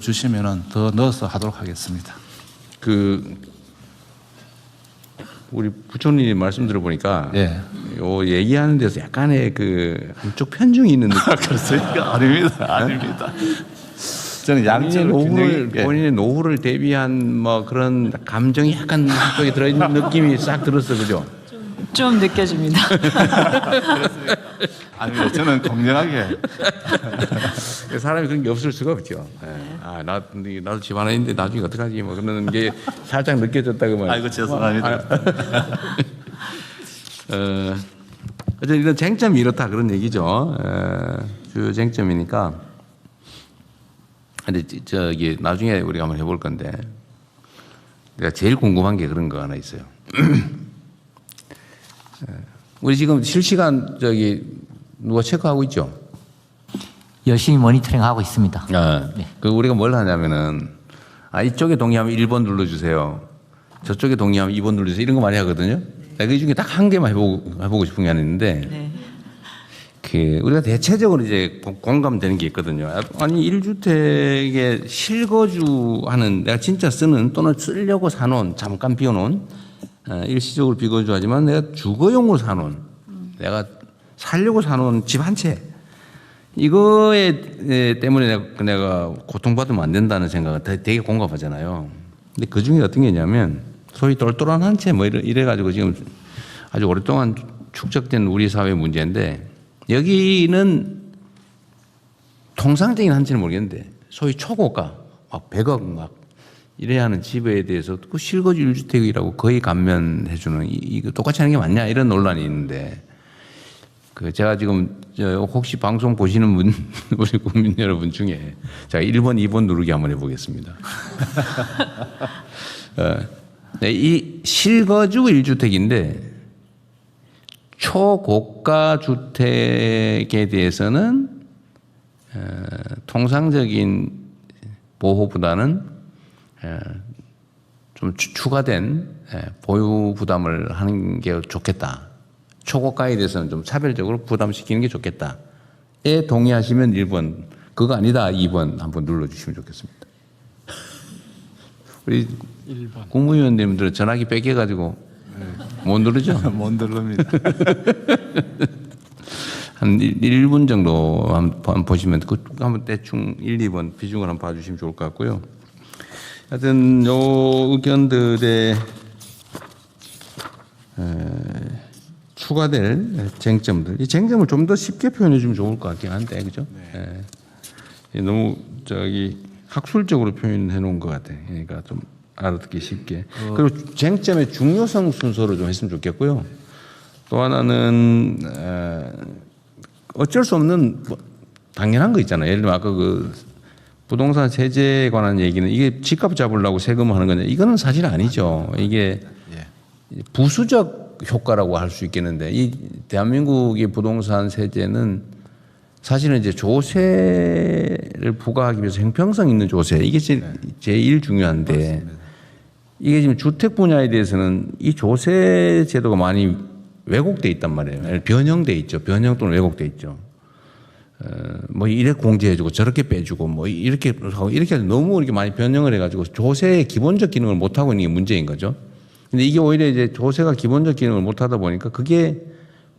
주시면은 더 넣어서 하도록 하겠습니다. 우리 부총리님 말씀 들어보니까 예. 요 얘기하는 데서 약간의 한쪽 편중이 있는 느낌. 그렇습니까? 아닙니다. 아닙니다. 저는 양쪽을 본인의 노후를 대비한 뭐 그런 감정이 약간 한쪽에 들어있는 느낌이 싹 들었어, 그죠? 좀 느껴집니다. 아닙니다. 저는 공정하게. 사람이 그런 게 없을 수가 없죠. 예. 나도 집안인데 나중에 어떡하지 뭐 그런 게 살짝 느껴졌다고 말이야. 아이고 죄송합니다. 어쨌든 이런 쟁점이 이렇다 그런 얘기죠. 주요 쟁점이니까. 근데 저기 나중에 우리가 한번 해볼 건데 내가 제일 궁금한 게 그런 거 하나 있어요. 우리 지금 실시간 누가 체크하고 있죠? 열심히 모니터링하고 있습니다. 네. 우리가 뭘 하냐면은 이쪽에 동의하면 1번 눌러주세요. 저쪽에 동의하면 2번 눌러주세요. 이런 거 많이 하거든요. 내가 이 중에 딱 한 개만 해보고 싶은 게 하나 있는데 네. 우리가 대체적으로 이제 공감되는 게 있거든요. 아니 1주택에 실거주하는 내가 진짜 쓰는 또는 쓰려고 사놓은 잠깐 비워놓은 일시적으로 비거주하지만 내가 주거용으로 사놓은 내가 살려고 사놓은 집 한 채 이거에 때문에 내가 고통받으면 안 된다는 생각은 되게 공감하잖아요. 근데 그 중에 어떤 게 있냐면 소위 똘똘한 한 채 뭐 이래가지고 지금 아주 오랫동안 축적된 우리 사회 문제인데 여기는 통상적인 한 채는 모르겠는데 소위 초고가 막 100억 막 이래야 하는 집에 대해서 그 실거주 1주택이라고 거의 감면해주는 이거 똑같이 하는 게 맞냐 이런 논란이 있는데 제가 지금 혹시 방송 보시는 분 우리 국민 여러분 중에 제가 1번, 2번 누르기 한번 해보겠습니다. 이 실거주 1주택인데 초고가 주택에 대해서는 통상적인 보호보다는 좀 추가된 보유 부담을 하는 게 좋겠다. 초고가에 대해서는 좀 차별적으로 부담시키는 게 좋겠다에 동의하시면 1번, 그거 아니다 2번 한번 눌러주시면 좋겠습니다. 우리 1번. 국무위원님들은 전화기 뺏겨가지고 못 누르죠? 못 누릅니다. 한 1분 정도 한번 보시면 한번 대충 1, 2번 비중을 한번 봐주시면 좋을 것 같고요. 하여튼 요 의견들의 추가될 쟁점들, 이 쟁점을 좀 더 쉽게 표현해 주면 좋을 것 같긴 한데, 그죠? 네. 너무 학술적으로 표현해 놓은 것 같아. 그러니까 좀 알아듣기 쉽게. 그리고 쟁점의 중요성 순서로 좀 했으면 좋겠고요. 또 하나는 어쩔 수 없는 당연한 거 있잖아요. 예를 들면 아까 부동산 세제에 관한 얘기는 이게 집값 잡으려고 세금을 하는 거냐? 이거는 사실 아니죠. 이게 부수적 효과라고 할 수 있겠는데 이 대한민국의 부동산 세제는 사실은 이제 조세를 부과하기 위해서 형평성 있는 조세 이게 제일 중요한데 맞습니다. 이게 지금 주택 분야에 대해서는 이 조세 제도가 많이 왜곡돼 있단 말이에요. 변형돼 있죠. 변형 또는 왜곡돼 있죠. 뭐 이래 공제해주고 저렇게 빼주고 뭐 이렇게 하고 이렇게 해서 너무 이렇게 많이 변형을 해가지고 조세의 기본적 기능을 못 하고 있는 게 문제인 거죠. 근데 이게 오히려 이제 조세가 기본적 기능을 못 하다 보니까 그게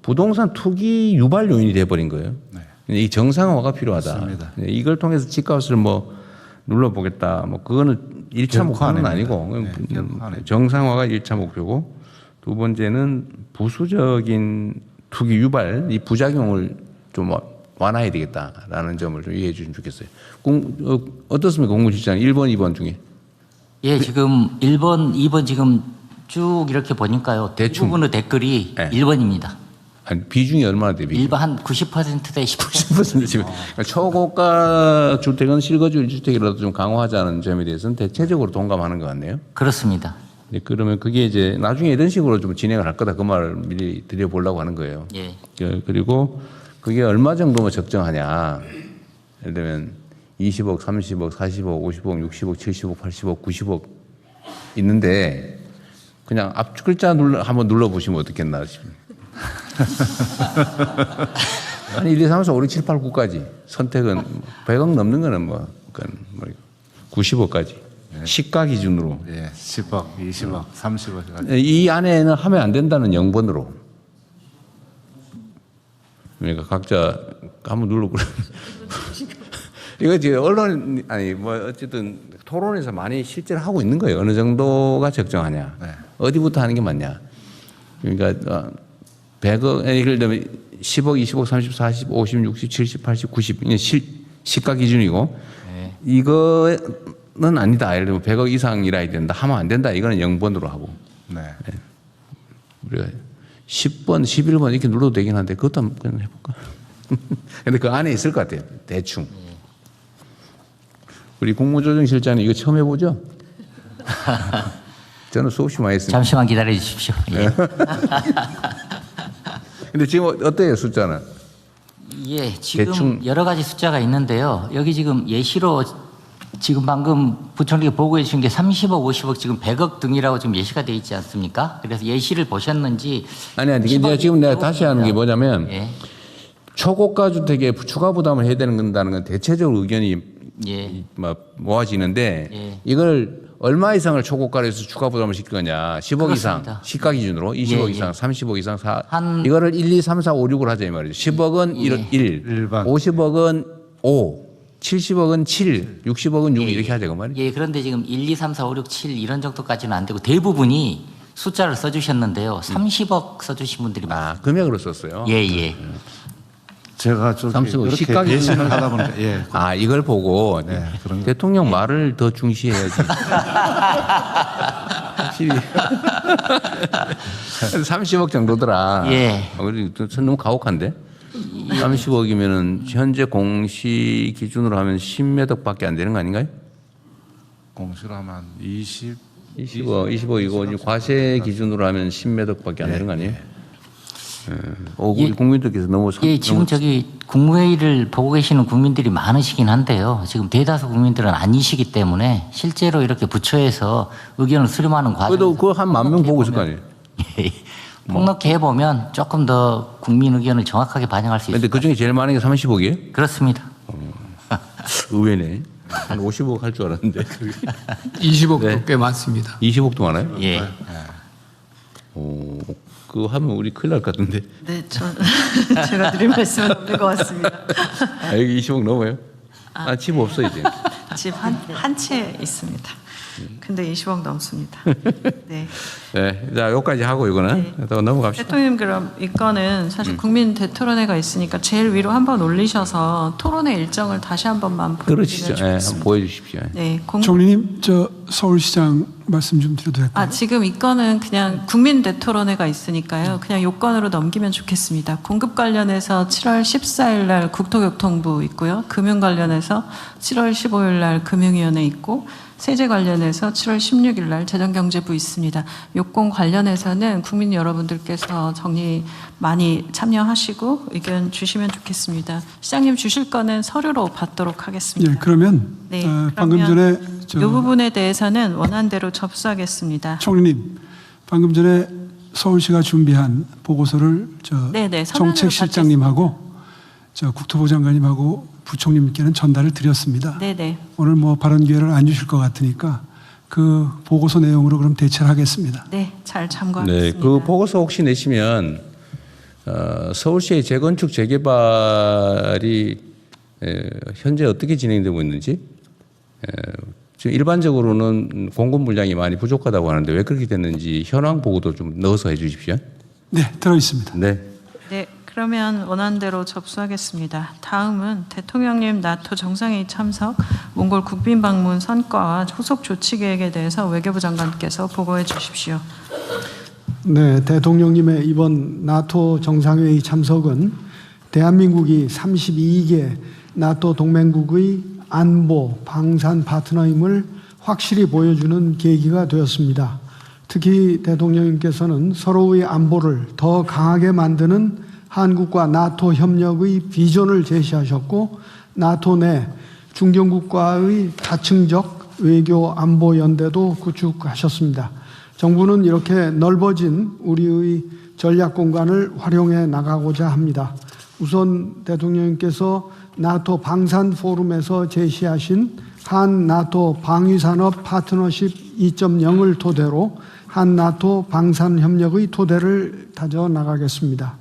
부동산 투기 유발 요인이 돼버린 거예요. 네. 이 정상화가 필요하다. 맞습니다. 이걸 통해서 집값을 뭐 눌러보겠다. 뭐 그거는 1차 목표는 아니고 네, 정상화가 1차 목표고 두 번째는 부수적인 투기 유발 이 부작용을 좀 완화해야 되겠다라는 점을 좀 이해해 주시면 좋겠어요. 어떻습니까? 공무실장 1번, 2번 중에. 예, 지금 1번, 2번 지금 쭉 이렇게 보니까요. 대충. 대부분의 댓글이 네. 1번입니다. 아니, 비중이 얼마나 돼? 일반 한 90%대 10%. 무슨 지금 초고가 주택은 실거주 1주택이라도 좀 강화하자는 점에 대해서는 대체적으로 동감하는 것 같네요. 그렇습니다. 네, 그러면 그게 이제 나중에 이런 식으로 좀 진행을 할 거다 그 말을 미리 드려보려고 하는 거예요. 예. 그리고 그게 얼마 정도면 적정하냐. 예를 들면 20억, 30억, 40억, 50억, 60억, 70억, 80억, 90억 있는데 그냥 앞 글자 한번 눌러보시면 어떻겠나 싶습니다. 아니 1, 2, 3, 4, 5, 6, 7, 8, 9까지 선택은 100억 넘는 거는 그건 90억까지 시가 기준으로 예, 10억, 20억, 30억 해가지고. 이 안에는 하면 안 된다는 영번으로. 그러니까 각자 한번 눌러보라. 이거 지금 언론 아니 뭐 어쨌든 토론에서 많이 실제로 하고 있는 거예요. 어느 정도가 적정하냐, 네. 어디부터 하는 게 맞냐. 그러니까 100억 예를 들면 10억, 20억, 30, 40, 50, 60, 70, 80, 90 이게 시가 기준이고 네. 이거는 아니다. 예를 들면 100억 이상이라 해야 된다. 하면 안 된다. 이거는 0번으로 하고 네. 우리가 10번, 11번 이렇게 눌러도 되긴 한데 그것도 한번 그냥 해볼까? 근데 그 안에 있을 것 같아요. 대충. 우리 국무조정실장님 이거 처음 해보죠? 저는 수없이 많이 했습니다. 잠시만 기다려 주십시오. 예. 근데 지금 어때요 숫자는? 예, 지금 대충. 여러 가지 숫자가 있는데요. 여기 지금 예시로 지금 방금 부총리가 보고해 주신 게 30억, 50억, 지금 100억 등이라고 지금 예시가 되어 있지 않습니까? 그래서 예시를 보셨는지. 아니 10억 지금 내가 이고 다시 하는 게 뭐냐면 예. 초고가 주택에 추가 부담을 해야 된다는 건 대체적으로 의견이 예. 모아지는데 예. 이걸 얼마 이상을 초고가로 해서 추가 부담을 시킬 거냐. 10억 이상 그렇습니다. 시가 기준으로 20억 예, 이상, 예. 30억 이상 한- 이거를 1, 2, 3, 4, 5, 6을 하자 이 말이죠. 10억은 예. 1, 일반. 50억은 5, 70억은 7, 60억은 6 이렇게 하자 그 말이죠. 예, 그런데 지금 1, 2, 3, 4, 5, 6, 7 이런 정도까지는 안 되고 대부분이 숫자를 써주셨는데요. 30억 써주신 분들이 많아요. 금액으로 썼어요. 예, 예. 제가 좀 30억 이렇게 시가 기준. 예시를 하다 보니까 예. 아 이걸 보고 네, 그런 거. 대통령 말을 더 중시해야지. 확실히 30억 정도더라. 예. 너무 가혹한데? 30억이면은 현재 공시 기준으로 하면 10몇 억밖에 안 되는 거 아닌가요? 공시로 하면 20, 20억이고 과세 기준으로 하면 10몇 억밖에 안 되는 거 아니에요? 우리 예. 국민들께서 너무 예, 지금 너무 저기 국무회의를 보고 계시는 국민들이 많으시긴 한데요. 지금 대다수 국민들은 아니시기 때문에 실제로 이렇게 부처에서 의견을 수렴하는 과정. 그래도 그거 한 10,000명 보고 있을 거 아니에요? 폭넓게 해보면 조금 더 국민 의견을 정확하게 반영할 수 근데 있습니다. 그 중에 제일 많은 게 30억이에요? 그렇습니다. 의외네. 한 50억 할 줄 알았는데. 20억도 네. 꽤 많습니다. 20억도 많아요? 예. 오, 그거 하면 우리 큰일 날 것 같은데. 네, 제가 드릴 말씀은 없는 것 같습니다. 아, 여기 20억 넘어요? 집 없어 이제. 집 한 채 있습니다. 근데 20억 넘습니다. 네. 네, 자 여기까지 하고 이거는 또 넘어갑시다. 대통령 그럼 이 건은 사실 국민 대토론회가 있으니까 제일 위로 한번 올리셔서 토론회 일정을 다시 한 번만 그러시죠. 보여주시면 네, 한번 좋겠습니다. 보여주십시오. 네, 총리님, 저 서울시장 말씀 좀 드려도 될까요? 지금 이 건은 그냥 국민 대토론회가 있으니까요. 그냥 요건으로 넘기면 좋겠습니다. 공급 관련해서 7월 14일 날 국토교통부 있고요. 금융 관련해서 7월 15일 날 금융위원회 있고 세제 관련해서 7월 16일 날 재정경제부 있습니다. 요건 관련해서는 국민 여러분들께서 정리 많이 참여하시고 의견 주시면 좋겠습니다. 시장님 주실 거는 서류로 받도록 하겠습니다. 예, 그러면 네, 방금 그러면 전에 이 부분에 대해서는 원안대로 접수하겠습니다. 총리님, 방금 전에 서울시가 준비한 보고서를 네네, 서면으로 정책실장님하고 국토부 장관님하고 부총리님께는 전달을 드렸습니다. 네네. 오늘 뭐 발언 기회를 안 주실 것 같으니까 그 보고서 내용으로 그럼 대체를 하겠습니다. 네, 잘 네, 참고하겠습니다. 그 보고서 혹시 내시면 서울시의 재건축 재개발이 현재 어떻게 진행되고 있는지 지금 일반적으로는 공급 물량이 많이 부족하다고 하는데 왜 그렇게 됐는지 현황 보고도 좀 넣어서 해주십시오. 네, 들어 있습니다. 네. 네, 그러면 원안대로 접수하겠습니다. 다음은 대통령님 나토 정상회의 참석, 몽골 국빈 방문 성과와 후속 조치 계획에 대해서 외교부 장관께서 보고해 주십시오. 네, 대통령님의 이번 나토 정상회의 참석은 대한민국이 32개 나토 동맹국의 안보, 방산 파트너임을 확실히 보여주는 계기가 되었습니다. 특히 대통령님께서는 서로의 안보를 더 강하게 만드는 한국과 나토 협력의 비전을 제시하셨고 나토 내 중견국과의 다층적 외교 안보 연대도 구축하셨습니다. 정부는 이렇게 넓어진 우리의 전략 공간을 활용해 나가고자 합니다. 우선 대통령님께서 나토 방산 포럼에서 제시하신 한 나토 방위산업 파트너십 2.0을 토대로 한 나토 방산협력의 토대를 다져 나가겠습니다.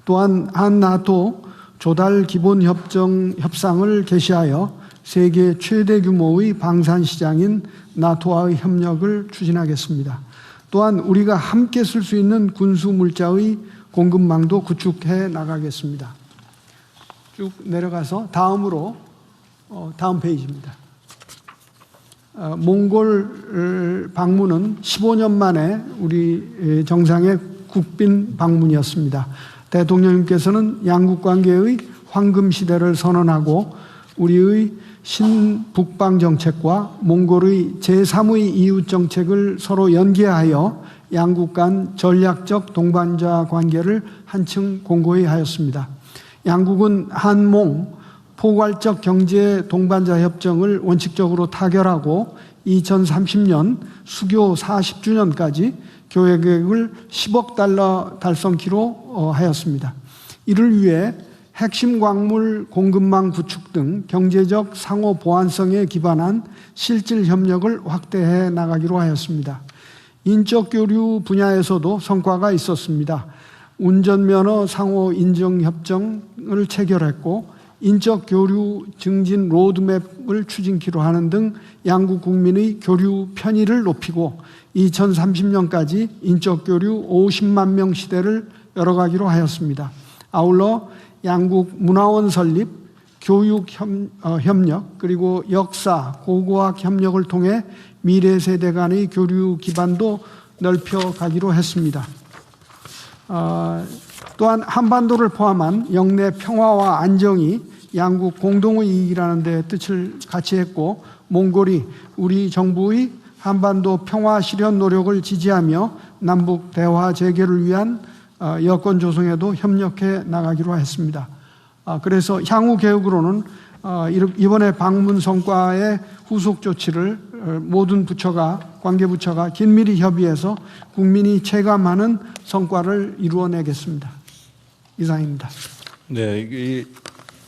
또한 한 나토 조달 기본 협상을 개시하여 세계 최대 규모의 방산 시장인 나토와의 협력을 추진하겠습니다. 또한 우리가 함께 쓸 수 있는 군수 물자의 공급망도 구축해 나가겠습니다. 쭉 내려가서 다음으로 다음 페이지입니다. 몽골 방문은 15년 만에 우리 정상의 국빈 방문이었습니다. 대통령님께서는 양국 관계의 황금 시대를 선언하고 우리의 신북방 정책과 몽골의 제3의 이웃 정책을 서로 연계하여 양국 간 전략적 동반자 관계를 한층 공고히 하였습니다. 양국은 한몽 포괄적 경제 동반자 협정을 원칙적으로 타결하고 2030년 수교 40주년까지 교역 계획을 10억 달러 달성키로 하였습니다. 이를 위해 핵심 광물 공급망 구축 등 경제적 상호 보완성에 기반한 실질 협력을 확대해 나가기로 하였습니다. 인적 교류 분야에서도 성과가 있었습니다. 운전면허 상호 인정 협정을 체결했고 인적 교류 증진 로드맵을 추진키로 하는 등 양국 국민의 교류 편의를 높이고 2030년까지 인적 교류 50만 명 시대를 열어가기로 하였습니다. 아울러 양국 문화원 설립, 교육 협력, 그리고 역사, 고고학 협력을 통해 미래 세대 간의 교류 기반도 넓혀가기로 했습니다. 또한 한반도를 포함한 영내 평화와 안정이 양국 공동의 이익이라는 데 뜻을 같이 했고 몽골이 우리 정부의 한반도 평화 실현 노력을 지지하며 남북 대화 재개를 위한 여건 조성에도 협력해 나가기로 했습니다. 그래서 향후 계획으로는 이번에 방문 성과의 후속 조치를 모든 부처가 관계 부처가 긴밀히 협의해서 국민이 체감하는 성과를 이루어내겠습니다. 이상입니다. 네, 이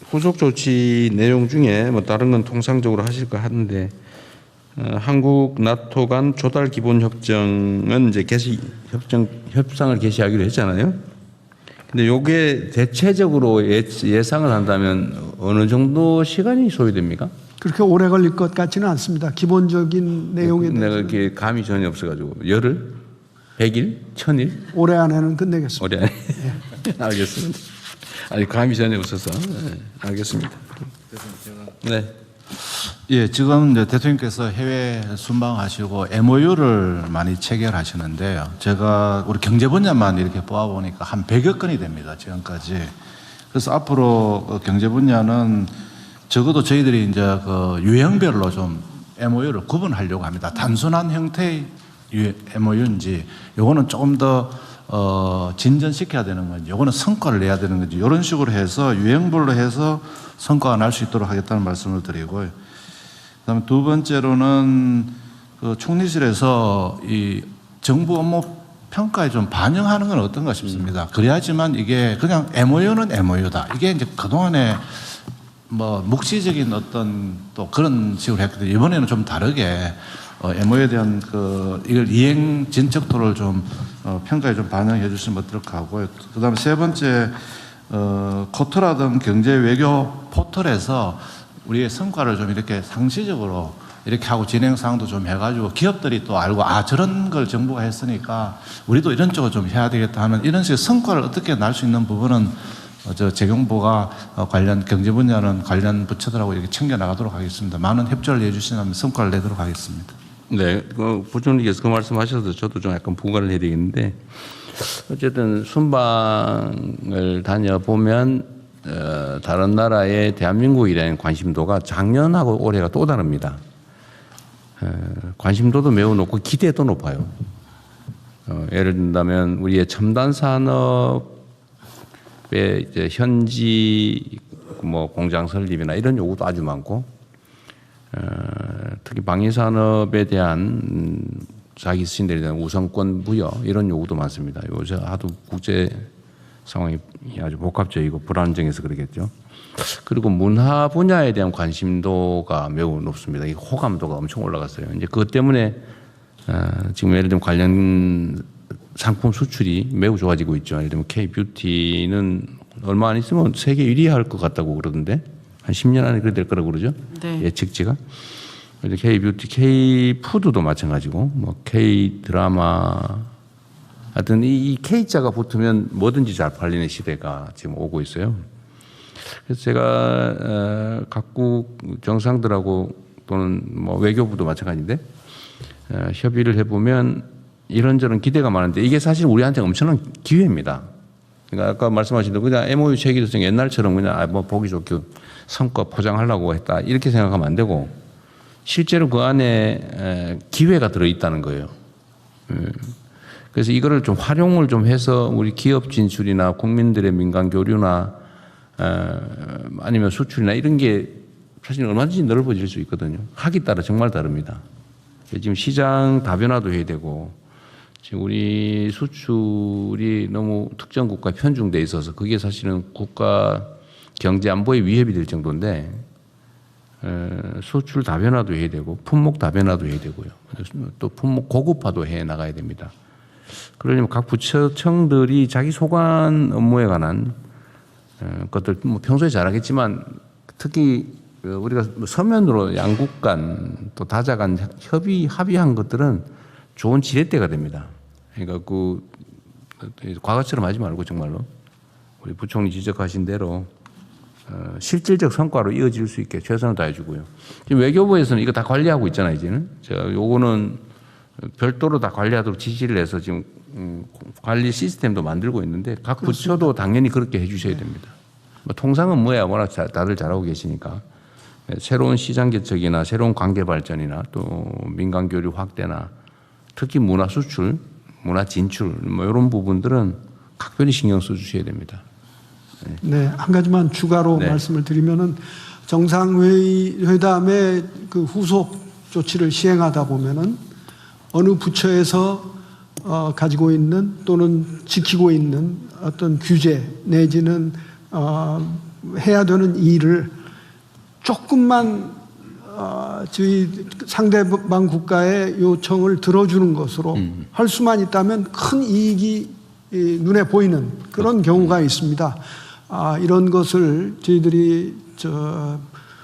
후속 조치 내용 중에 뭐 다른 건 통상적으로 하실 거 하는데 한국 나토 간 조달 기본 협정은 이제 협상을 개시하기로 했잖아요. 근데 요게 대체적으로 예상을 한다면 어느 정도 시간이 소요됩니까? 그렇게 오래 걸릴 것 같지는 않습니다. 기본적인 내용에 내가 대해서 이렇게 감이 전혀 없어가지고 열흘, 100일, 1000일 올해 안에는 끝내겠습니다. 올해 안에 알겠습니다. 아니 감이 전혀 없어서 알겠습니다. 네. 예, 지금 이제 대통령께서 해외 순방하시고 MOU를 많이 체결하시는데요. 제가 우리 경제 분야만 이렇게 뽑아보니까 한 100여 건이 됩니다. 지금까지. 그래서 앞으로 경제 분야는 적어도 저희들이 이제 그 유형별로 좀 MOU를 구분하려고 합니다. 단순한 형태의 MOU인지, 요거는 조금 더 진전시켜야 되는 건지, 요거는 성과를 내야 되는 건지, 이런 식으로 해서 유형별로 해서 성과가 날 수 있도록 하겠다는 말씀을 드리고요. 그다음에 두 번째로는 그 총리실에서 이 정부 업무 평가에 좀 반영하는 건 어떤가 싶습니다. 그래야지만 이게 그냥 MOU는 MOU다. 이게 이제 그동안에 뭐 묵시적인 어떤 또 그런 식으로 했거든요. 이번에는 좀 다르게 MOU에 대한 그 이걸 이행 진척도를 좀 평가에 좀 반영해 주시면 어떨까 하고요. 그다음에 세 번째 코트라 등 경제 외교 포털에서 우리의 성과를 좀 이렇게 상시적으로 이렇게 하고 진행 사항도 좀 해가지고 기업들이 또 알고 저런 걸 정부가 했으니까 우리도 이런 쪽을 좀 해야 되겠다 하는 이런 식의 성과를 어떻게 낼 수 있는 부분은 재경부가 관련 경제 분야는 관련 부처들하고 이렇게 챙겨 나가도록 하겠습니다. 많은 협조를 해주시면 성과를 내도록 하겠습니다. 네, 부총리께서 그 말씀하셔서 저도 좀 약간 부과를 해야 되겠는데 어쨌든 순방을 다녀보면 다른 나라의 대한민국에 대한 관심도가 작년하고 올해가 또 다릅니다. 관심도도 매우 높고 기대도 높아요. 예를 든다면 우리의 첨단 산업의 이제 현지 뭐 공장 설립이나 이런 요구도 아주 많고, 특히 방위 산업에 대한 자기 스신들에 대한 우선권 부여 이런 요구도 많습니다. 요새 하도 국제 상황이 아주 복합적이고 불안정해서 그러겠죠. 그리고 문화 분야에 대한 관심도가 매우 높습니다. 이 호감도가 엄청 올라갔어요. 이제 그것 때문에 지금 예를 들면 관련 상품 수출이 매우 좋아지고 있죠. 예를 들면 K-뷰티는 얼마 안 있으면 세계 1위 할 것 같다고 그러던데 한 10년 안에 그래 될 거라고 그러죠. 네. 예측치가. K-뷰티, K-푸드도 마찬가지고 뭐 K-드라마 하여튼 이 K자가 붙으면 뭐든지 잘 팔리는 시대가 지금 오고 있어요. 그래서 제가 각국 정상들하고 또는 뭐 외교부도 마찬가지인데 협의를 해보면 이런저런 기대가 많은데 이게 사실 우리한테 엄청난 기회입니다. 그러니까 아까 말씀하신 대로 그냥 MOU 체결성 옛날처럼 그냥 뭐 보기 좋게 성과 포장하려고 했다 이렇게 생각하면 안 되고 실제로 그 안에 기회가 들어있다는 거예요. 그래서 이거를 좀 활용을 좀 해서 우리 기업 진출이나 국민들의 민간 교류나 아니면 수출이나 이런 게 사실 얼마든지 넓어질 수 있거든요. 하기 따라 정말 다릅니다. 지금 시장 다변화도 해야 되고 지금 우리 수출이 너무 특정 국가에 편중돼 있어서 그게 사실은 국가 경제 안보에 위협이 될 정도인데 수출 다변화도 해야 되고 품목 다변화도 해야 되고요. 또 품목 고급화도 해 나가야 됩니다. 그러려면 각 부처청들이 자기 소관 업무에 관한 것들 뭐 평소에 잘하겠지만 특히 우리가 서면으로 양국 간 또 다자 간 합의한 것들은 좋은 지렛대가 됩니다. 그러니까 그 과거처럼 하지 말고 정말로 우리 부총리 지적하신 대로 실질적 성과로 이어질 수 있게 최선을 다해주고요. 지금 외교부에서는 이거 다 관리하고 있잖아요. 이제는 제가 요거는 별도로 다 관리하도록 지시를 해서 지금 관리 시스템도 만들고 있는데 각 부처도 당연히 그렇게 해주셔야 됩니다. 뭐 통상은 뭐야 워낙 다들 잘하고 계시니까 새로운 시장 개척이나 새로운 관계 발전이나 또 민간 교류 확대나 특히 문화 수출, 문화 진출 뭐 이런 부분들은 각별히 신경 써주셔야 됩니다. 네, 한 가지만 추가로 네. 말씀을 드리면은 정상회담의 그 후속 조치를 시행하다 보면은 어느 부처에서 가지고 있는 또는 지키고 있는 어떤 규제 내지는 해야 되는 일을 조금만 저희 상대방 국가의 요청을 들어주는 것으로 할 수만 있다면 큰 이익이 눈에 보이는 그런 경우가 있습니다. 이런 것을 저희들이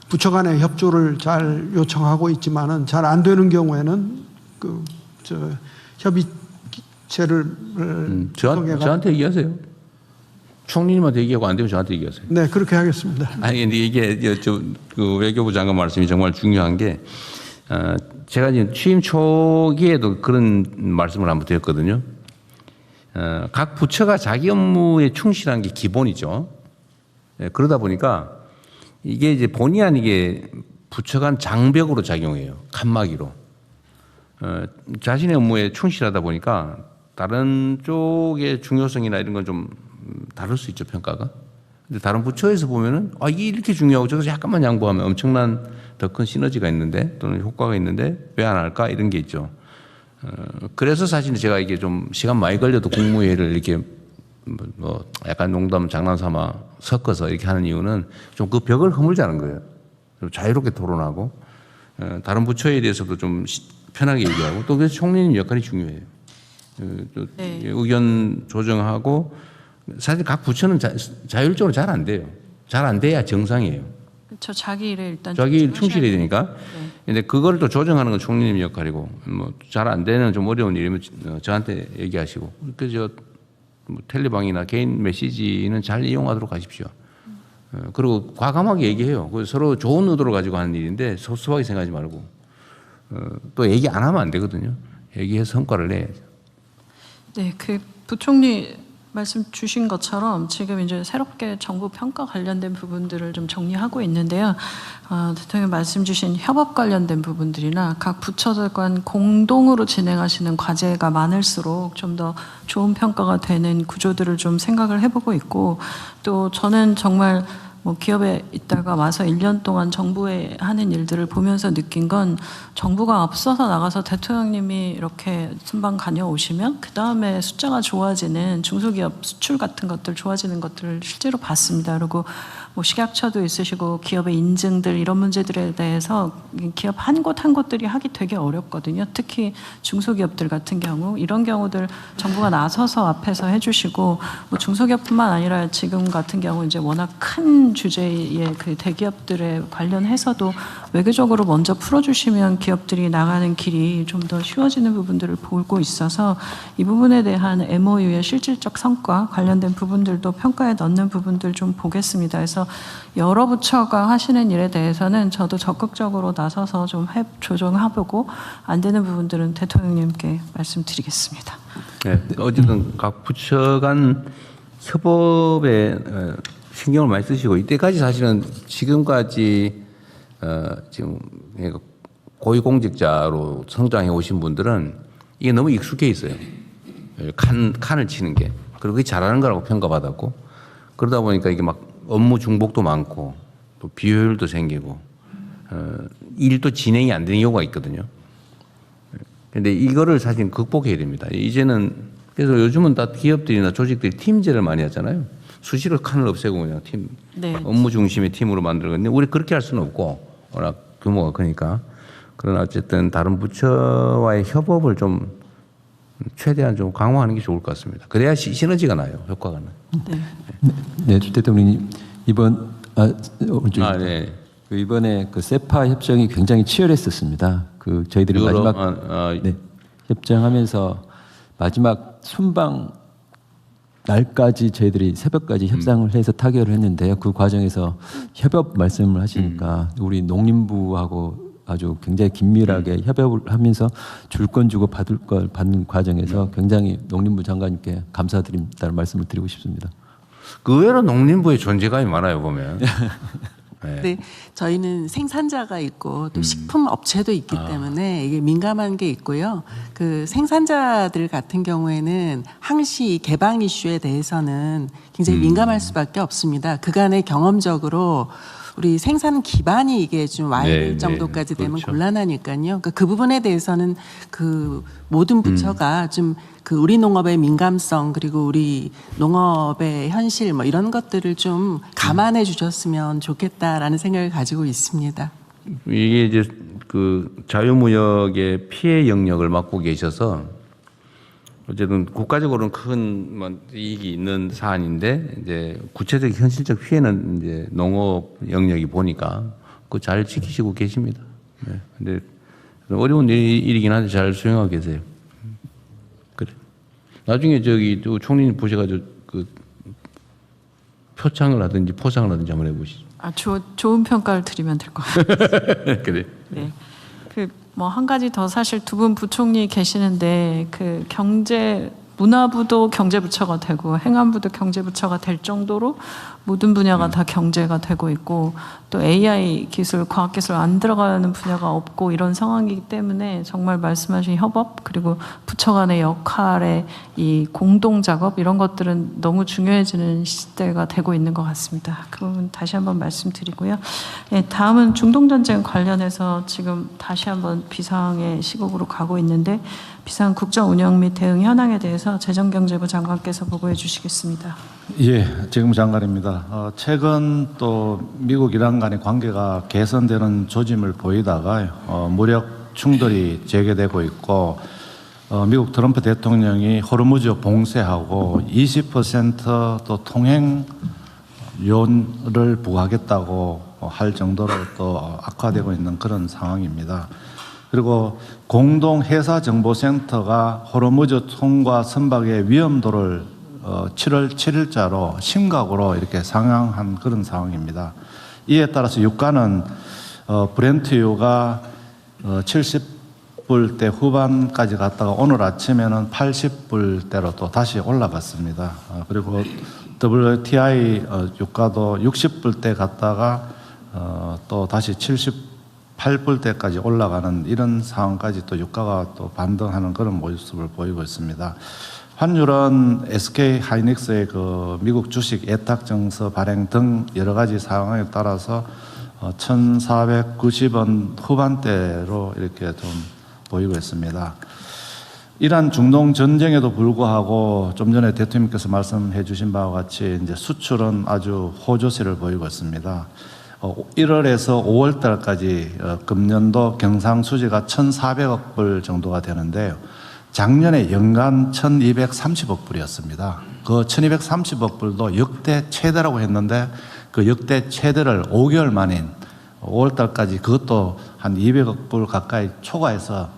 부처 간의 협조를 잘 요청하고 있지만은 잘 안 되는 경우에는 협의체를 저한테 얘기하세요. 총리님한테 얘기하고 안 되면 저한테 얘기하세요. 네, 그렇게 하겠습니다. 아니 근데 이게 그 외교부 장관 말씀이 정말 중요한 게 제가 이제 취임 초기에도 그런 말씀을 한번 드렸거든요. 각 부처가 자기 업무에 충실한 게 기본이죠. 그러다 보니까 이게 이제 본의 아니게 부처 간 장벽으로 작용해요. 칸막이로. 자신의 업무에 충실하다 보니까 다른 쪽의 중요성이나 이런 건 좀 다를 수 있죠, 평가가. 근데 다른 부처에서 보면은 이게 이렇게 중요하고 저기서 약간만 양보하면 엄청난 더 큰 시너지가 있는데 또는 효과가 있는데 왜 안 할까 이런 게 있죠. 그래서 사실 제가 이게 좀 시간 많이 걸려도 국무회의를 이렇게 뭐 약간 농담 장난삼아 섞어서 이렇게 하는 이유는 좀 그 벽을 허물자는 거예요. 좀 자유롭게 토론하고 다른 부처에 대해서도 좀 편하게 얘기하고 또 그래서 총리님 역할이 중요해요. 네. 의견 조정하고 사실 각 부처는 자율적으로 잘 안 돼요. 잘 안 돼야 정상이에요. 그렇죠. 자기 일에 일단 자기 일 집중하셔야 충실해야 돼요. 되니까. 네. 근데 그걸 또 조정하는 건 총리님 역할이고 뭐 잘 안 되는 좀 어려운 일이면 저한테 얘기하시고 그래서 뭐 텔레방이나 개인 메시지는 잘 이용하도록 하십시오. 그리고 과감하게 얘기해요. 서로 좋은 의도를 가지고 하는 일인데 섭섭하게 생각하지 말고 또 얘기 안 하면 안 되거든요. 얘기해서 성과를 내야죠. 네, 그 부총리 말씀 주신 것처럼 지금 이제 새롭게 정부 평가 관련된 부분들을 좀 정리하고 있는데요. 대통령 말씀 주신 협업 관련된 부분들이나 각 부처들 간 공동으로 진행하시는 과제가 많을수록 좀 더 좋은 평가가 되는 구조들을 좀 생각을 해보고 있고 또 저는 정말 뭐 기업에 있다가 와서 1년 동안 정부에 하는 일들을 보면서 느낀 건 정부가 앞서서 나가서 대통령님이 이렇게 순방 다녀오시면 그 다음에 숫자가 좋아지는 중소기업 수출 같은 것들 좋아지는 것들을 실제로 봤습니다. 그리고 뭐 식약처도 있으시고 기업의 인증들 이런 문제들에 대해서 기업 한 곳 한 곳들이 하기 되게 어렵거든요. 특히 중소기업들 같은 경우 이런 경우들 정부가 나서서 앞에서 해주시고 뭐 중소기업뿐만 아니라 지금 같은 경우 이제 워낙 큰 주제의 그 대기업들에 관련해서도 외교적으로 먼저 풀어주시면 기업들이 나가는 길이 좀 더 쉬워지는 부분들을 보고 있어서 이 부분에 대한 MOU의 실질적 성과 관련된 부분들도 평가에 넣는 부분들 좀 보겠습니다. 그래서 여러 부처가 하시는 일에 대해서는 저도 적극적으로 나서서 좀 조정해보고 안 되는 부분들은 대통령님께 말씀드리겠습니다. 네, 어쨌든 각 부처 간 협업에 신경을 많이 쓰시고 이때까지 사실은 지금까지 지금 고위공직자로 성장해 오신 분들은 이게 너무 익숙해 있어요. 칸을 치는 게. 그리고 그게 잘하는 거라고 평가받았고 그러다 보니까 이게 막 업무 중복도 많고 또 비효율도 생기고 일도 진행이 안 되는 경우가 있거든요. 근데 이거를 사실 극복해야 됩니다. 이제는 그래서 요즘은 다 기업들이나 조직들이 팀제를 많이 하잖아요. 수시로 칸을 없애고 그냥 팀 네. 업무 중심의 팀으로 만들거든요. 우리 그렇게 할 수는 없고 워낙 규모가 크니까. 그러나 어쨌든 다른 부처와의 협업을 좀 최대한 좀 강화하는 게 좋을 것 같습니다. 그래야 시너지가 나요. 효과가 나요. 네, 대통령님 이번 네. 그 이번에 그 세파 협정이 굉장히 치열했었습니다. 그 저희들이 마지막 네, 협정하면서 마지막 순방 날까지 저희들이 새벽까지 협상을 해서 타결을 했는데요. 그 과정에서 협업 말씀을 하시니까 우리 농림부하고 아주 굉장히 긴밀하게 협업을 하면서 줄 건 주고 받을 걸 받는 과정에서 굉장히 농림부 장관님께 감사드립니다는 말씀을 드리고 싶습니다. 그 의외로 농림부의 존재감이 많아요 보면. 네. 네, 저희는 생산자가 있고 또 식품 업체도 있기 때문에 이게 민감한 게 있고요. 그 생산자들 같은 경우에는 항시 개방 이슈에 대해서는 굉장히 민감할 수밖에 없습니다. 그간의 경험적으로 우리 생산 기반이 이게 좀 와일 네, 정도까지 네, 되면 그렇죠. 곤란하니까요. 그러니까 그 부분에 대해서는 그 모든 부처가 좀 그 우리 농업의 민감성 그리고 우리 농업의 현실 뭐 이런 것들을 좀 감안해 주셨으면 좋겠다라는 생각을 가지고 있습니다. 이게 이제 그 자유무역의 피해 영역을 맡고 계셔서 어쨌든 국가적으로는 큰 이익이 있는 사안인데 이제 구체적 현실적 피해는 이제 농업 영역이 보니까 그거 잘 지키시고 계십니다. 네. 근데 어려운 일이긴 한데 잘 수행하고 계세요. 그래. 나중에 저기 또 총리님 보셔가지고 그 표창을 하든지 포상을 하든지 한번 해보시죠. 좋은 평가를 드리면 될 것 같아요. 그래. 네. 그 뭐 한 가지 더 사실 두 분 부총리 계시는데 그 문화부도 경제부처가 되고 행안부도 경제부처가 될 정도로 모든 분야가 다 경제가 되고 있고 또 AI 기술, 과학기술 안 들어가는 분야가 없고 이런 상황이기 때문에 정말 말씀하신 협업 그리고 부처 간의 역할의 이 공동작업 이런 것들은 너무 중요해지는 시대가 되고 있는 것 같습니다. 그 부분 다시 한번 말씀드리고요. 네, 다음은 중동전쟁 관련해서 지금 다시 한번 비상의 시국으로 가고 있는데 비상 국정 운영 및 대응 현황에 대해서 재정경제부 장관께서 보고해 주시겠습니다. 예, 지금 장관입니다. 최근 또 미국 이란 간의 관계가 개선되는 조짐을 보이다가 무력 충돌이 재개되고 있고 미국 트럼프 대통령이 호르무즈 봉쇄하고 20% 통행 요율을 부과하겠다고 할 정도로 또 악화되고 있는 그런 상황입니다. 그리고 공동해사정보센터가 호르무즈 통과 선박의 위험도를 7월 7일자로 심각으로 이렇게 상향한 그런 상황입니다. 이에 따라서 유가는 브렌트유가 70불대 후반까지 갔다가 오늘 아침에는 80불대로 또 다시 올라갔습니다. 그리고 WTI 유가도 60불대 갔다가 또 다시 78불대까지 올라가는 이런 상황까지 또 유가가 또 반등하는 그런 모습을 보이고 있습니다. 환율은 SK 하이닉스의 그 미국 주식 예탁 정서 발행 등 여러 가지 상황에 따라서 1,490원 후반대로 이렇게 좀 보이고 있습니다. 이란 중동 전쟁에도 불구하고 좀 전에 대통령께서 말씀해 주신 바와 같이 이제 수출은 아주 호조세를 보이고 있습니다. 1월에서 5월 달까지 금년도 경상수지가 1,400억 불 정도가 되는데요. 작년에 연간 1,230억 불이었습니다. 그 1,230억 불도 역대 최대라고 했는데 그 역대 최대를 5개월 만인 5월 달까지 그것도 한 200억 불 가까이 초과해서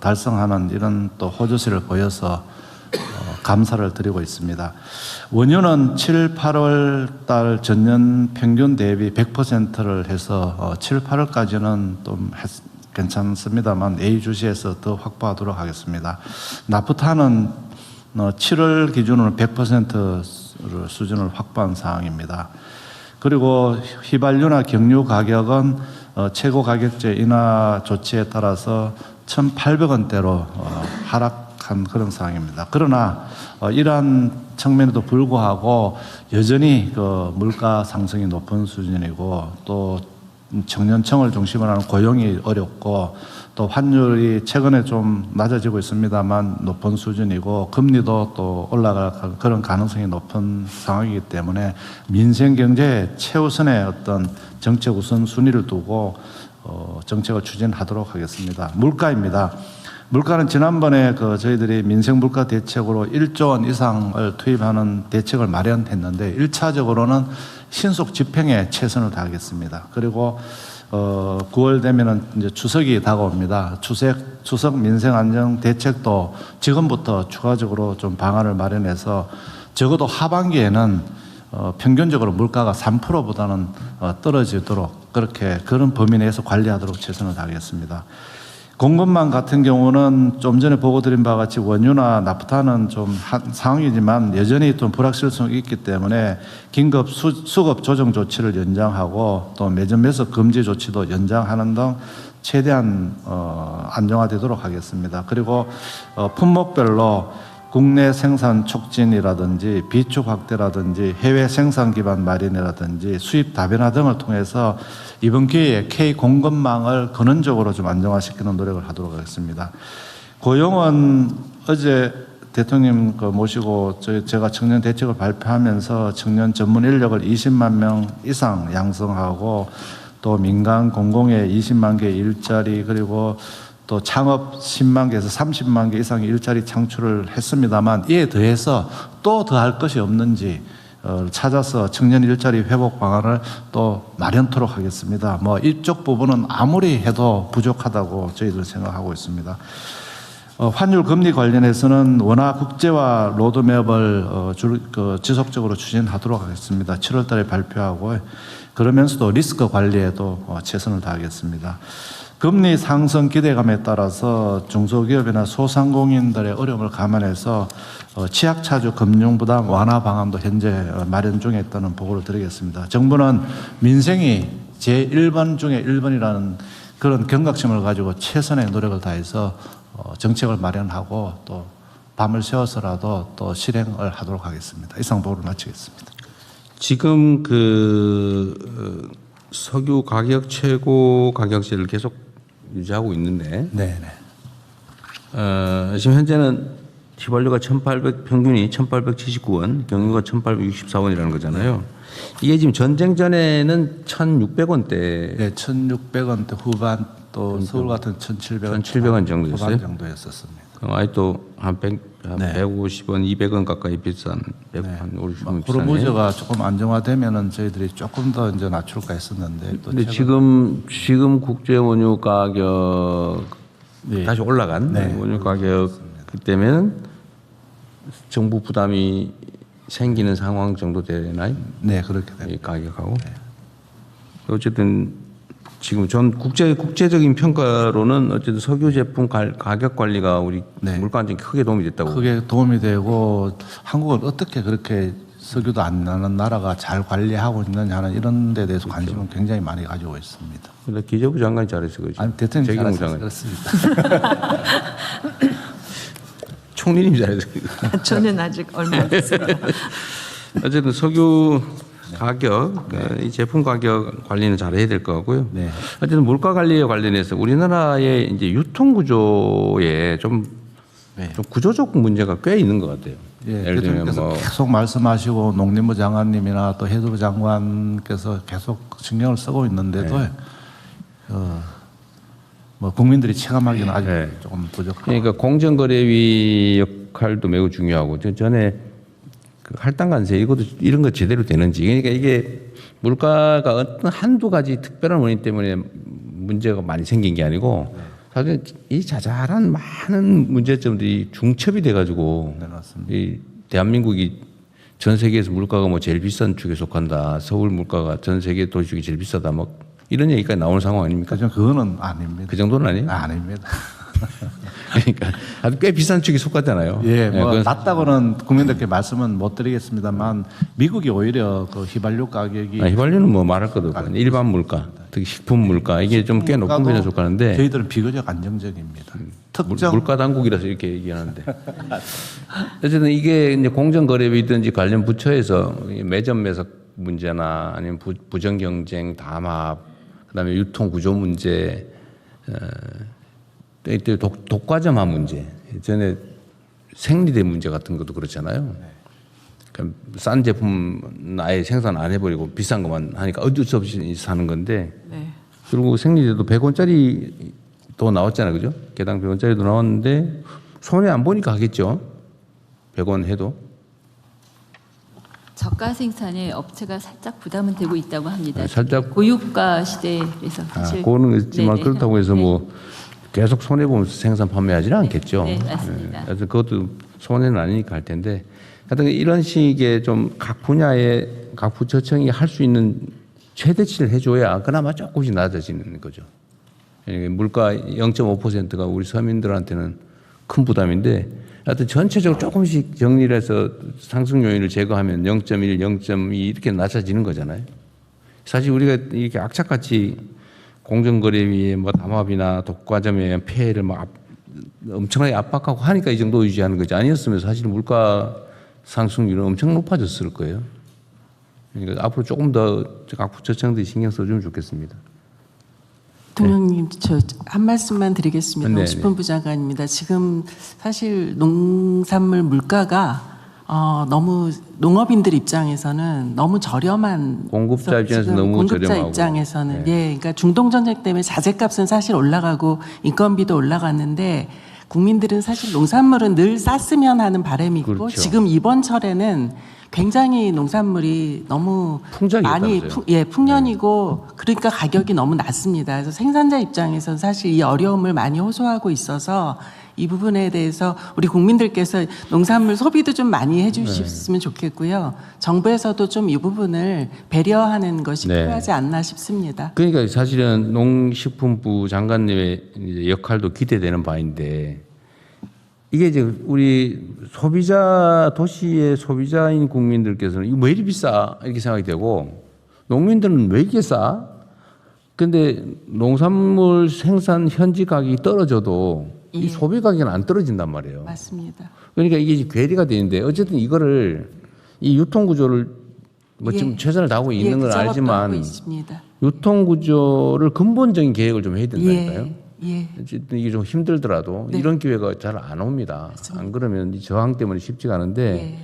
달성하는 이런 또 호조세를 보여서 감사를 드리고 있습니다. 원유는 7, 8월 달 전년 평균 대비 100%를 해서 7, 8월까지는 좀 괜찮습니다만 A주시에서 더 확보하도록 하겠습니다. 나프타는 7월 기준으로 100% 수준을 확보한 상황입니다. 그리고 휘발유나 경유 가격은 최고 가격제 인하 조치에 따라서 1,800원대로 하락한 그런 상황입니다. 그러나 이러한 측면에도 불구하고 여전히 그 물가 상승이 높은 수준이고 또 청년층을 중심으로 하는 고용이 어렵고 또 환율이 최근에 좀 낮아지고 있습니다만 높은 수준이고 금리도 또 올라갈 그런 가능성이 높은 상황이기 때문에 민생 경제의 최우선의 어떤 정책 우선순위를 두고 정책을 추진하도록 하겠습니다. 물가입니다. 물가는 지난번에 저희들이 민생 물가 대책으로 1조 원 이상을 투입하는 대책을 마련했는데 1차적으로는 신속 집행에 최선을 다하겠습니다. 그리고 9월 되면은 이제 추석이 다가옵니다. 추석 민생 안정 대책도 지금부터 추가적으로 좀 방안을 마련해서 적어도 하반기에는 평균적으로 물가가 3%보다는 떨어지도록 그런 범위 내에서 관리하도록 최선을 다하겠습니다. 공급망 같은 경우는 좀 전에 보고 드린 바와 같이 원유나 나프타는 좀 상황이지만 여전히 좀 불확실성이 있기 때문에 긴급 수급 조정 조치를 연장하고 또 매점 매석 금지 조치도 연장하는 등 최대한 안정화되도록 하겠습니다. 그리고 품목별로 국내 생산 촉진이라든지 비축 확대라든지 해외 생산 기반 마련이라든지 수입 다변화 등을 통해서 이번 기회에 K 공급망을 근원적으로 좀 안정화시키는 노력을 하도록 하겠습니다. 고용은 어제 대통령 모시고 제가 청년 대책을 발표하면서 청년 전문 인력을 20만 명 이상 양성하고 또 민간 공공의 20만 개 일자리 그리고 또 창업 10만 개에서 30만 개 이상의 일자리 창출을 했습니다만 이에 더해서 또 더할 것이 없는지 찾아서 청년 일자리 회복 방안을 또 마련토록 하겠습니다. 뭐 이쪽 부분은 아무리 해도 부족하다고 저희들 생각하고 있습니다. 환율 금리 관련해서는 원화 국제화 로드맵을 지속적으로 추진하도록 하겠습니다. 7월 달에 발표하고 그러면서도 리스크 관리에도 최선을 다하겠습니다. 금리 상승 기대감에 따라서 중소기업이나 소상공인들의 어려움을 감안해서 취약차주 금융부담 완화 방안도 현재 마련 중에 있다는 보고를 드리겠습니다. 정부는 민생이 제1번 중에 1번이라는 그런 경각심을 가지고 최선의 노력을 다해서 정책을 마련하고 또 밤을 새워서라도 또 실행을 하도록 하겠습니다. 이상 보고를 마치겠습니다. 지금 석유 가격 최고 가격제를 계속 유지하고 있는데, 네네. 지금 현재는 휘발유가 평균이 1,879원, 경유가 1,864원이라는 거잖아요. 이게 지금 전쟁 전에는 1,600원대. 네, 1,600원대 후반 또 서울 같은 1,700원 정도였어요. 후반 정도였었습니다. 아직도 한 150원, 200원 가까이 비싼, 한 50원 비싼. 호르무즈가 조금 안정화되면은 저희들이 조금 더 이제 낮출까 했었는데. 또 근데 지금 국제 원유 가격 다시 올라간 원유 가격 때문에는 정부 부담이 생기는 상황 정도 되나요? 네, 그렇게 됩니다. 이 가격하고. 어쨌든 지금 전 국제적인 평가로는 어쨌든 석유 제품 가격 관리가 우리 물가 안정에 크게 도움이 됐다고. 크게 도움이 되고 한국은 어떻게 그렇게 석유도 안 나는 나라가 잘 관리하고 있느냐 하는 이런 데 대해서 관심을 굉장히 많이 가지고 있습니다. 근데 기재부 장관이 잘해서 그렇죠. 아니, 대통령이 잘해서 그렇습니다. 총리님이 잘해서. 저는 아직 얼마 안 됐습니다. 어쨌든 석유 가격, 이 제품 가격 관리는 잘해야 될 것 같고요. 네. 어쨌든 물가 관리에 관련해서 우리나라의 이제 유통 구조에 좀 구조적 문제가 꽤 있는 것 같아요. 예, 예를 들면 대통령께서 뭐 계속 말씀하시고 농림부 장관님이나 또 해수부 장관께서 계속 신경을 쓰고 있는데도 뭐 국민들이 체감하기는 아직 조금 부족합니다. 그러니까 공정거래위 역할도 매우 중요하고 전에 그 할당관세 이런 거 제대로 되는지 그러니까 이게 물가가 어떤 한두 가지 특별한 원인 때문에 문제가 많이 생긴 게 아니고 사실 이 자잘한 많은 문제점들이 중첩이 돼가지고 이 대한민국이 전 세계에서 물가가 뭐 제일 비싼 축에 속한다. 서울 물가가 전 세계 도시 중에 제일 비싸다. 뭐 이런 얘기까지 나오는 상황 아닙니까? 그거는 아닙니다. 그 정도는 아니에요? 아닙니다. 그러니까 아주 꽤 비싼 축에 속하잖아요. 예, 뭐 그건 낮다고는 국민들께 말씀은 못 드리겠습니다만 미국이 오히려 그 휘발유 가격이 휘발유는 뭐 말할 것도 없고 일반 물가, 특히 식품 물가 이게 좀 꽤 높은 편에 속하는데 저희들은 비교적 안정적입니다. 특정 물가 당국이라서 이렇게 얘기하는데 어쨌든 이게 이제 공정거래위든지 관련 부처에서 매점 매석 문제나 아니면 부정 경쟁 담합 그다음에 유통 구조 문제 또 독과점화 문제 전에 생리대 문제 같은 것도 그렇잖아요. 그러니까 싼 제품 아예 생산 안 해버리고 비싼 것만 하니까 어쩔 수 없이 사는 건데 네. 그리고 생리대도 100원짜리 도 나왔잖아요. 그죠? 개당 100원짜리도 나왔는데 손해 안 보니까 하겠죠. 100원 해도. 저가 생산에 업체가 살짝 부담은 되고 있다고 합니다. 살짝 고유가 시대에서 사실 그거는 있지만 네네. 그렇다고 해서 네. 뭐 계속 손해 보면서 생산 판매하지는 않겠죠. 네, 맞습니다. 그래서 그것도 손해는 아니니까 할 텐데 하여튼 이런 식의 좀 각 분야의 각 부처청이 할 수 있는 최대치를 해줘야 그나마 조금씩 낮아지는 거죠. 물가 0.5%가 우리 서민들한테는 큰 부담인데 하여튼 전체적으로 조금씩 정리를 해서 상승 요인을 제거하면 0.1, 0.2 이렇게 낮아지는 거잖아요. 사실 우리가 이렇게 악착같이 공정거래위의 뭐 담합이나 독과점에 의한 폐해를 막 엄청나게 압박하고 하니까 이 정도 유지하는 거지 아니었으면 사실 물가 상승률은 엄청 높아졌을 거예요. 그러니까 앞으로 조금 더 각 부처청들이 신경 써주면 좋겠습니다. 대통령님, 저 한 말씀만 드리겠습니다. 네, 오시픈 부장관입니다. 지금 사실 농산물 물가가 너무 농업인들 입장에서는 너무 저렴한 공급자 입장에서 지금 너무 공급자 저렴하고. 입장에서는 네. 예, 그러니까 중동 전쟁 때문에 자재값은 사실 올라가고 인건비도 올라갔는데 국민들은 사실 농산물은 늘 쌌으면 하는 바람이 있고 그렇죠. 지금 이번 철에는 굉장히 농산물이 너무 많이 풍작이었다면서요. 풍년이고 그러니까 가격이 너무 낮습니다. 그래서 생산자 입장에서는 사실 이 어려움을 많이 호소하고 있어서 이 부분에 대해서 우리 국민들께서 농산물 소비도 좀 많이 해주셨으면 좋겠고요. 정부에서도 좀 이 부분을 배려하는 것이 네. 필요하지 않나 싶습니다. 그러니까 사실은 농식품부 장관님의 이제 역할도 기대되는 바인데 이게 이제 우리 소비자 도시의 소비자인 국민들께서는 이거 왜 이리 비싸 이렇게 생각이 되고 농민들은 왜 이렇게 싸? 근데 농산물 생산 현지 가격이 떨어져도 이 소비 가격은 안 떨어진단 말이에요. 맞습니다. 그러니까 이게 괴리가 되는데 어쨌든 이거를 이 유통 구조를 뭐 지금 최선을 다하고 있는 건 그 작업도 하고 알지만 있습니다. 유통 구조를 근본적인 계획을 좀 해야 된다니까요. 예. 어쨌든 이게 좀 힘들더라도 네. 이런 기회가 잘 안 옵니다. 맞습니다. 안 그러면 이 저항 때문에 쉽지가 않은데 예.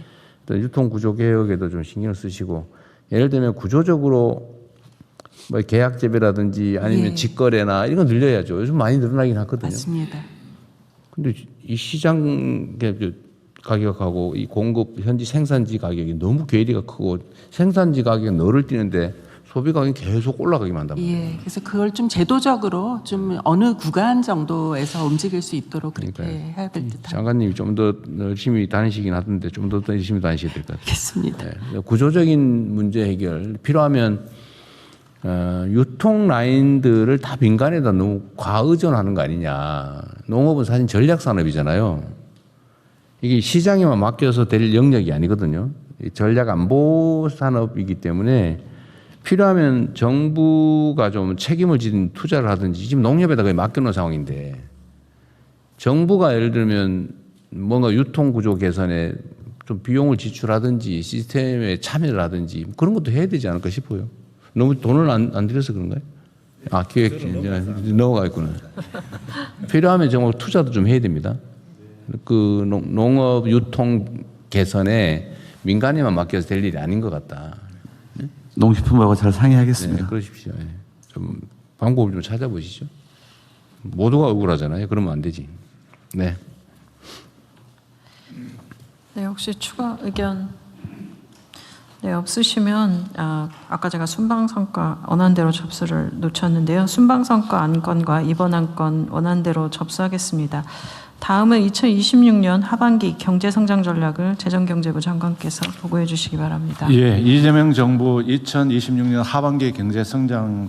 또 유통 구조 개혁에도 좀 신경을 쓰시고 예를 들면 구조적으로 뭐 계약 재배라든지 아니면 예. 직거래나 이런 거 늘려야죠. 요즘 많이 늘어나긴 하거든요. 맞습니다. 근데 이 시장 가격하고 이 공급 현지 생산지 가격이 너무 괴리가 크고 생산지 가격이 너를 뛰는데 소비 가격이 계속 올라가기만 한단 말이에요. 예. 그래서 그걸 좀 제도적으로 좀 어느 구간 정도에서 움직일 수 있도록 그렇게 그러니까요. 해야 될 듯합니다. 장관님이 좀 더 열심히 다니시긴 하던데 좀 더 열심히 다니셔야 될 것 같아요. 알겠습니다. 네. 구조적인 문제 해결 필요하면 유통 라인들을 다 민간에다 너무 과의존하는 거 아니냐. 농업은 사실 전략 산업이잖아요. 이게 시장에만 맡겨서 될 영역이 아니거든요. 전략 안보 산업이기 때문에 필요하면 정부가 좀 책임을 지는 투자를 하든지 지금 농협에다 거의 맡겨놓은 상황인데 정부가 예를 들면 뭔가 유통 구조 개선에 좀 비용을 지출하든지 시스템에 참여를 하든지 그런 것도 해야 되지 않을까 싶어요. 너무 돈을 안 들여서 그런가요? 아, 기획 넣어가 있구나. 필요하면 정말 투자도 좀 해야 됩니다. 그 농업 유통 개선에 민간에만 맡겨서 될 일이 아닌 것 같다. 농식품부하고 잘 상의하겠습니다. 네, 그러십시오. 예. 좀 방법을 좀 찾아보시죠. 모두가 억울하잖아요. 그러면 안 되지. 네. 네, 혹시 추가 의견 네, 없으시면 아까 제가 순방성과 원안대로 접수를 놓쳤는데요. 순방성과 안건과 이번 안건 원안대로 접수하겠습니다. 다음은 2026년 하반기 경제성장 전략을 재정경제부 장관께서 보고해 주시기 바랍니다. 예, 이재명 정부 2026년 하반기 경제 성장